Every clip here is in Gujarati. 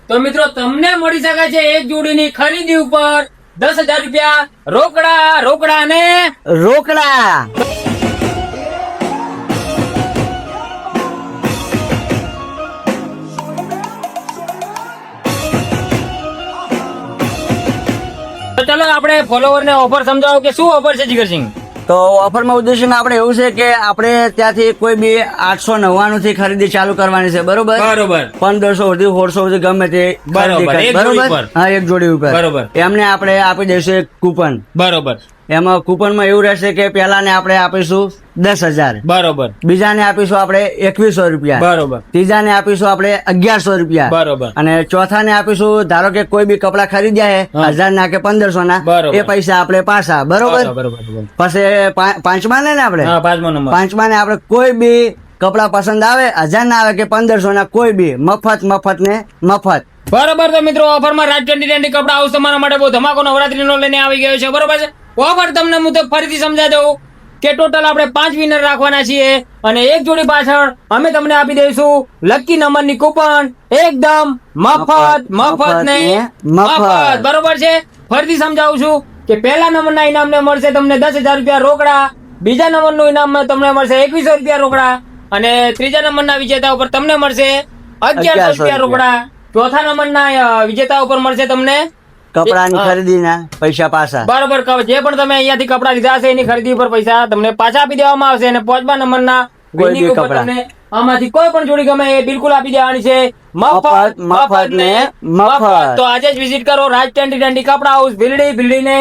તો મિત્રો તમને મળી શકે છે એક જોડીની ખરીદી ઉપર 10,000 રૂપિયા રોકડા અને રોકડા તો ચાલો આપણે ફોલોવર ને ઓફર સમજાવો કે શું ઓફર છે જીગરસિંહ? તો ઓફરમાં ઉદ્દેશ્ય આપણે એવું છે કે આપણે ત્યાંથી કોઈ બી 899 થી ખરીદી ચાલુ કરવાની છે, બરોબર? બરોબર 1500 સુધી 1600 સુધી ગમે તે બરોબર, ખરીદી એક જોડી બરોબર? ઉપર. હા, એક જોડી ઉપર બરોબર. એમને આપણે આપી દઈશું એક કૂપન. બરોબર એમાં કૂપનમાં એવું રહેશે કે પહેલાને આપણે આપીશું 10,000, બરોબર બીજાને આપીશું આપણે 2100 રૂપિયા, બરોબર ત્રીજાને આપીશું આપણે 1100 રૂપિયા, બરોબર અને ચોથાને આપીશું ધારો કે કોઈ બી કપડા ખરીદ્યા હે હા. 1000 ના કે 1500 ના, બરોબર. એ પૈસા આપણે પાછા, બરોબર? બરોબર પછી પાંચમા ને આપણે હા, 5મો નંબર. પાંચમા ને આપણે કોઈ બી કપડા પસંદ આવે 1000 ના આવે કે 1500 ના, કોઈ બી મફત ને મફત. બરોબર તો મિત્રો ઓફરમાં રાજ 2020 કપડા હાઉસ તમારા માટે બહુ ધમાકો નવરાત્રીનો લઈને આવી ગયો છે, બરોબર છે? ઓફર તમને હું તો ફરીથી સમજાવી દઉં કે ટોટલ આપણે 5 વિનર રાખવાના છીએ અને એક જોડી પાછળ અમે તમને આપી દઈશું લકી નંબરની કૂપન એકદમ મફત ને મફત, બરોબર છે? ફરીથી સમજાવું છું કે પહેલા નંબરના ઇનામને મળશે તમને 10,000 રૂપિયા રોકડા, બીજા નંબરનું ઇનામ તમને મળશે 2100 રૂપિયા રોકડા, અને ત્રીજા નંબરના વિજેતા ઉપર તમને મળશે 1100 રૂપિયા રોકડા, ચોથા નંબરના વિજેતા ઉપર મળશે તમને કપડાની ખરીદીના પૈસા પાછા. બરોબર. જે પણ તમે અહીંયાથી કપડા લીધા હશે એની ખરીદી ઉપર પૈસા તમને પાછા આપી દેવામાં આવશે, અને 5મા નંબરના કોઈ બી winning ઉપર કપડા. તમને આમાંથી કોઈ પણ જોડી ગમે એ બિલકુલ આપી દેવાની છે મફત ને મફત. તો આજે જ વિઝિટ કરો રાજ 2020 કપડા હાઉસ ભીલડી ને,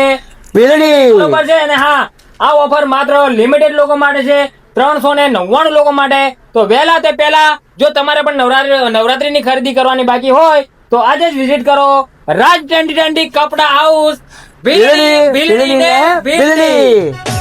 પીળી બરોબર છે? અને હા, આ ઓફર માત્ર લિમિટેડ લોકો માટે છે, 399 લોકો માટે. તો વહેલા તે પહેલા જો તમારે પણ નવરાત્રીની ખરીદી કરવાની બાકી હોય તો આજે જ વિઝિટ કરો રાજ 2020 કપડા હાઉસ ભીલડી ને ભીલડી.